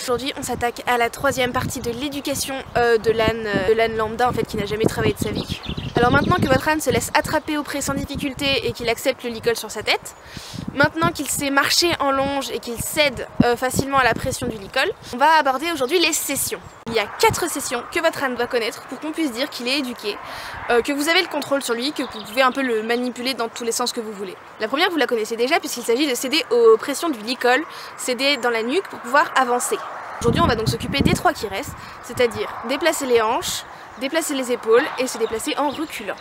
Aujourd'hui on s'attaque à la troisième partie de l'éducation de l'âne lambda en fait qui n'a jamais travaillé de sa vie. Alors maintenant que votre âne se laisse attraper au pré sans difficulté et qu'il accepte le licol sur sa tête, maintenant qu'il sait marcher en longe et qu'il cède facilement à la pression du licol, on va aborder aujourd'hui les sessions. Il y a 4 sessions que votre âne doit connaître pour qu'on puisse dire qu'il est éduqué, que vous avez le contrôle sur lui, que vous pouvez un peu le manipuler dans tous les sens que vous voulez. La première vous la connaissez déjà puisqu'il s'agit de céder aux pressions du licol, céder dans la nuque pour pouvoir avancer. Aujourd'hui on va donc s'occuper des 3 qui restent, c'est-à-dire déplacer les hanches, déplacer les épaules et se déplacer en reculant.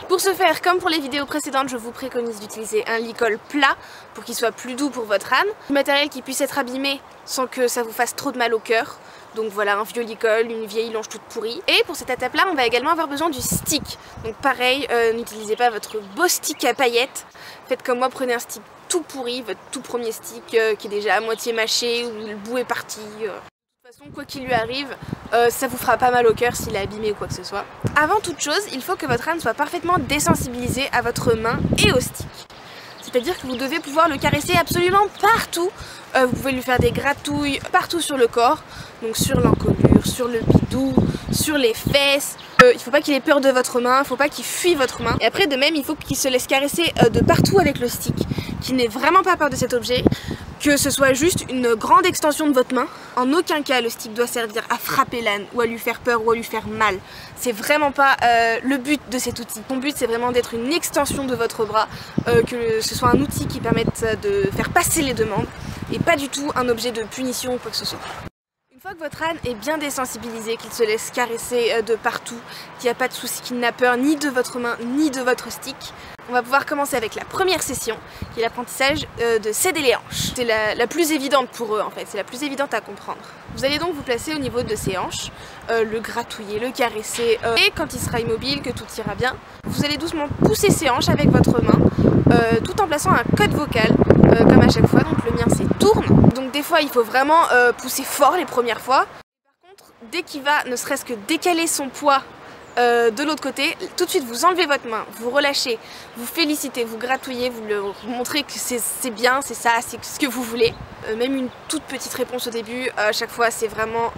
Pour ce faire, comme pour les vidéos précédentes, je vous préconise d'utiliser un licol plat pour qu'il soit plus doux pour votre âne, du matériel qui puisse être abîmé sans que ça vous fasse trop de mal au cœur. Donc voilà, un vieux licol, une vieille longe toute pourrie. Et pour cette étape-là, on va également avoir besoin du stick. Donc pareil, n'utilisez pas votre beau stick à paillettes. Faites comme moi, prenez un stick tout pourri, votre tout premier stick qui est déjà à moitié mâché ou le bout est parti. De toute façon, quoi qu'il lui arrive, ça vous fera pas mal au cœur s'il est abîmé ou quoi que ce soit. Avant toute chose, il faut que votre âne soit parfaitement désensibilisé à votre main et au stick. C'est-à-dire que vous devez pouvoir le caresser absolument partout. Vous pouvez lui faire des gratouilles partout sur le corps, donc sur l'encolure, sur le bidou, sur les fesses. Il ne faut pas qu'il ait peur de votre main, il ne faut pas qu'il fuit votre main. Et après de même, il faut qu'il se laisse caresser de partout avec le stick, qu'il n'ait vraiment pas peur de cet objet, que ce soit juste une grande extension de votre main. En aucun cas le stick doit servir à frapper l'âne ou à lui faire peur ou à lui faire mal. C'est vraiment pas le but de cet outil. Son but c'est vraiment d'être une extension de votre bras, que ce soit un outil qui permette de faire passer les demandes et pas du tout un objet de punition ou quoi que ce soit. Une fois que votre âne est bien désensibilisé, qu'il se laisse caresser de partout, qu'il n'y a pas de souci, qu'il n'a peur ni de votre main ni de votre stick, on va pouvoir commencer avec la première session, qui est l'apprentissage de céder les hanches. C'est la plus évidente pour eux en fait, c'est la plus évidente à comprendre. Vous allez donc vous placer au niveau de ses hanches, le gratouiller, le caresser, et quand il sera immobile, que tout ira bien, vous allez doucement pousser ses hanches avec votre main, tout en plaçant un code vocal, comme à chaque fois, donc le mien c'est tourne. Donc des fois il faut vraiment pousser fort les premières fois. Par contre, dès qu'il va ne serait-ce que décaler son poids de l'autre côté, tout de suite vous enlevez votre main, vous relâchez, vous félicitez, vous gratouillez, vous montrez que c'est bien, c'est ça, c'est ce que vous voulez. Même une toute petite réponse au début, à chaque fois c'est vraiment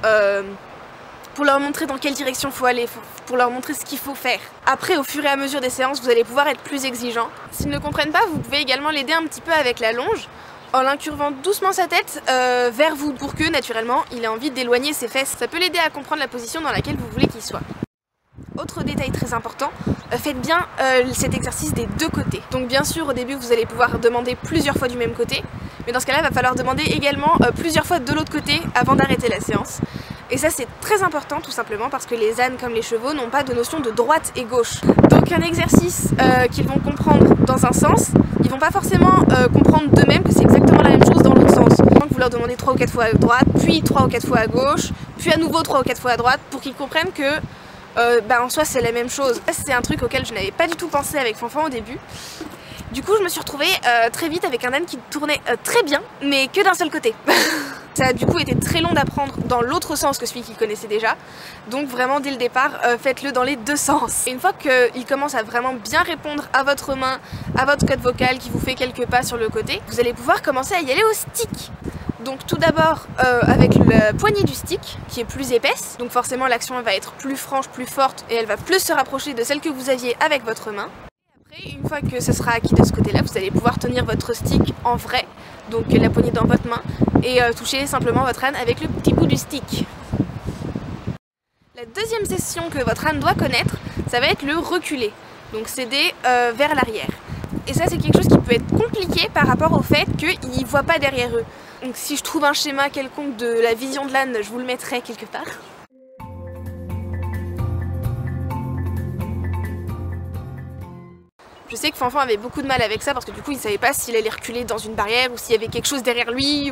pour leur montrer dans quelle direction il faut aller, pour leur montrer ce qu'il faut faire. Après, au fur et à mesure des séances, vous allez pouvoir être plus exigeant. S'ils ne comprennent pas, vous pouvez également l'aider un petit peu avec la longe, en incurvant doucement sa tête vers vous, pour que naturellement il ait envie d'éloigner ses fesses. Ça peut l'aider à comprendre la position dans laquelle vous voulez qu'il soit. Autre détail très important, faites bien cet exercice des 2 côtés. Donc bien sûr au début vous allez pouvoir demander plusieurs fois du même côté, mais dans ce cas là il va falloir demander également plusieurs fois de l'autre côté avant d'arrêter la séance. Et ça c'est très important tout simplement parce que les ânes comme les chevaux n'ont pas de notion de droite et gauche. Donc un exercice qu'ils vont comprendre dans un sens, ils vont pas forcément comprendre d'eux-mêmes que c'est exactement la même chose dans l'autre sens. Donc vous leur demandez 3 ou 4 fois à droite, puis 3 ou 4 fois à gauche, puis à nouveau 3 ou 4 fois à droite pour qu'ils comprennent que en soi c'est la même chose. C'est un truc auquel je n'avais pas du tout pensé avec Fanfan au début. Du coup je me suis retrouvée très vite avec un âne qui tournait très bien mais que d'un seul côté. Ça a du coup été très long d'apprendre dans l'autre sens que celui qu'il connaissait déjà. Donc vraiment dès le départ faites-le dans les 2 sens. Et une fois qu'il commence à vraiment bien répondre à votre main, à votre code vocal qui vous fait quelques pas sur le côté, vous allez pouvoir commencer à y aller au stick. Donc tout d'abord avec la poignée du stick qui est plus épaisse, donc forcément l'action va être plus franche, plus forte et elle va plus se rapprocher de celle que vous aviez avec votre main. Et après, une fois que ça sera acquis de ce côté là, vous allez pouvoir tenir votre stick en vrai, donc la poignée dans votre main et toucher simplement votre âne avec le petit bout du stick. La deuxième session que votre âne doit connaître, ça va être le reculer, donc céder vers l'arrière. Et ça c'est quelque chose qui peut être compliqué par rapport au fait qu'ils ne voient pas derrière eux. Donc si je trouve un schéma quelconque de la vision de l'âne, je vous le mettrai quelque part. Je sais que Fanfan avait beaucoup de mal avec ça parce que du coup il savait pas s'il allait reculer dans une barrière ou s'il y avait quelque chose derrière lui.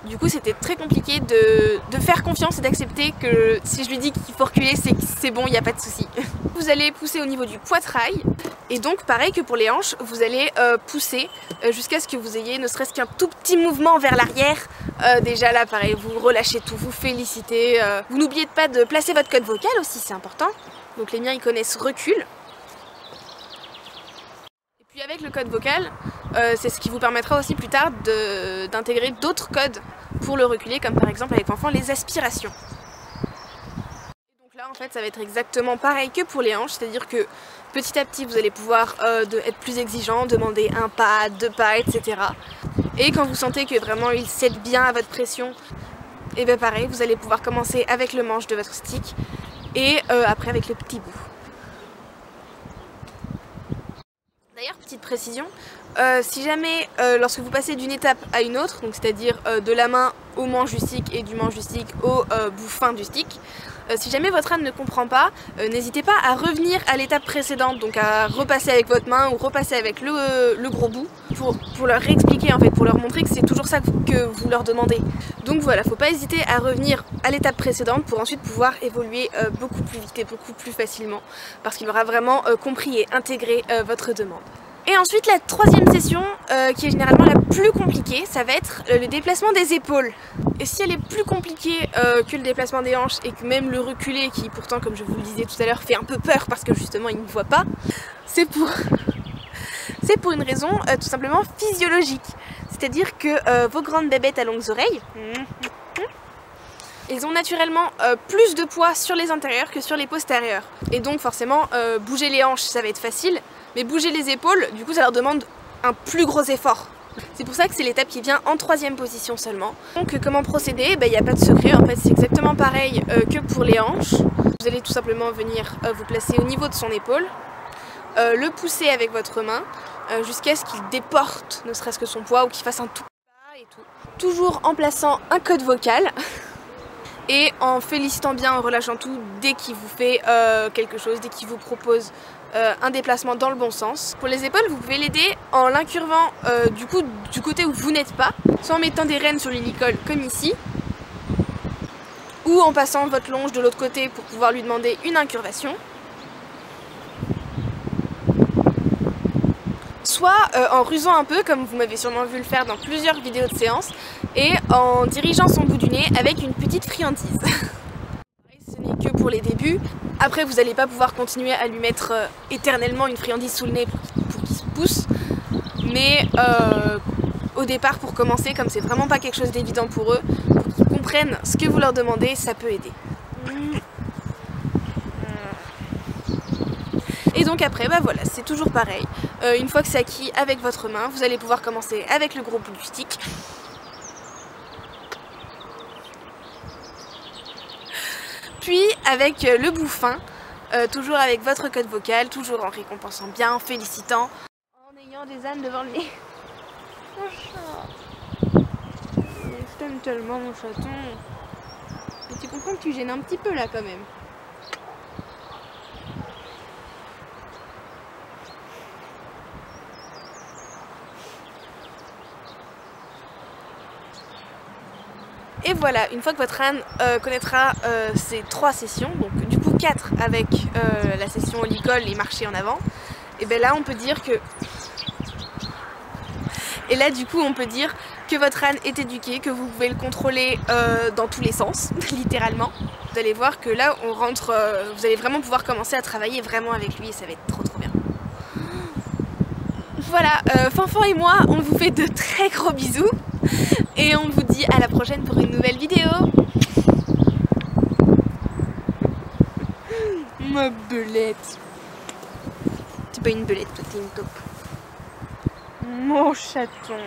Du coup c'était très compliqué de faire confiance et d'accepter que si je lui dis qu'il faut reculer c'est que c'est bon, il n'y a pas de souci. Vous allez pousser au niveau du poitrail et donc pareil que pour les hanches, vous allez pousser jusqu'à ce que vous ayez ne serait-ce qu'un tout petit mouvement vers l'arrière. Déjà là pareil, vous relâchez tout, vous félicitez. Vous n'oubliez pas de placer votre code vocal aussi, c'est important. Donc les miens ils connaissent recul. Puis avec le code vocal, c'est ce qui vous permettra aussi plus tard d'intégrer d'autres codes pour le reculer, comme par exemple avec l'enfant les aspirations. Donc là en fait ça va être exactement pareil que pour les hanches, c'est-à-dire que petit à petit vous allez pouvoir être plus exigeant, demander un pas, 2 pas, etc. Et quand vous sentez que vraiment il cède bien à votre pression, et bien pareil, vous allez pouvoir commencer avec le manche de votre stick et après avec le petit bout. D'ailleurs, petite précision, si jamais lorsque vous passez d'une étape à une autre, donc c'est-à-dire de la main au manche du stick et du manche du stick au bout fin du stick, si jamais votre âne ne comprend pas, n'hésitez pas à revenir à l'étape précédente, donc à repasser avec votre main ou repasser avec le gros bout pour leur réexpliquer en fait, pour leur montrer que c'est toujours ça que vous leur demandez. Donc voilà, faut pas hésiter à revenir à l'étape précédente pour ensuite pouvoir évoluer beaucoup plus vite et beaucoup plus facilement, parce qu'il aura vraiment compris et intégré votre demande. Et ensuite la troisième session, qui est généralement la plus compliquée, ça va être le déplacement des épaules. Et si elle est plus compliquée que le déplacement des hanches et que même le reculé, qui pourtant comme je vous le disais tout à l'heure fait un peu peur parce que justement il ne voit pas, c'est pour une raison tout simplement physiologique. C'est-à-dire que vos grandes bébêtes à longues oreilles, ils ont naturellement plus de poids sur les antérieurs que sur les postérieurs. Et donc forcément, bouger les hanches ça va être facile, mais bouger les épaules, du coup ça leur demande un plus gros effort. C'est pour ça que c'est l'étape qui vient en troisième position seulement. Donc comment procéder? Il n'y a pas de secret, en fait c'est exactement pareil que pour les hanches. Vous allez tout simplement venir vous placer au niveau de son épaule, le pousser avec votre main jusqu'à ce qu'il déporte ne serait-ce que son poids ou qu'il fasse un tout pas et tout. Toujours en plaçant un code vocal et en félicitant bien, en relâchant tout dès qu'il vous fait quelque chose, dès qu'il vous propose un déplacement dans le bon sens. Pour les épaules, vous pouvez l'aider en l'incurvant du côté où vous n'êtes pas, soit en mettant des rênes sur l'hélicole comme ici, ou en passant votre longe de l'autre côté pour pouvoir lui demander une incurvation. Soit en rusant un peu, comme vous m'avez sûrement vu le faire dans plusieurs vidéos de séance, et en dirigeant son bout du nez avec une petite friandise. Ce n'est que pour les débuts. Après, vous n'allez pas pouvoir continuer à lui mettre éternellement une friandise sous le nez pour qu'il se pousse. Mais au départ, pour commencer, comme c'est vraiment pas quelque chose d'évident pour eux, pour qu'ils comprennent ce que vous leur demandez, ça peut aider. Et donc après, voilà, c'est toujours pareil. Une fois que c'est acquis avec votre main, vous allez pouvoir commencer avec le gros bout du stick. Puis avec le bout fin, toujours avec votre code vocal, toujours en récompensant bien, en félicitant, en ayant des ânes devant lui. Mon chat, je t'aime tellement mon chaton. Mais tu comprends que tu gênes un petit peu là quand même. Et voilà, une fois que votre âne connaîtra ces 3 sessions, donc du coup 4 avec la session au licol et marcher en avant, et bien là on peut dire que... Et là du coup on peut dire que votre âne est éduqué, que vous pouvez le contrôler dans tous les sens, littéralement. Vous allez voir que là on rentre, vous allez vraiment pouvoir commencer à travailler vraiment avec lui et ça va être trop bien. Voilà, Fanfan et moi on vous fait de très gros bisous. Et on vous dit à la prochaine pour une nouvelle vidéo. Ma belette. T'es pas une belette, toi t'es une taupe. Mon chaton.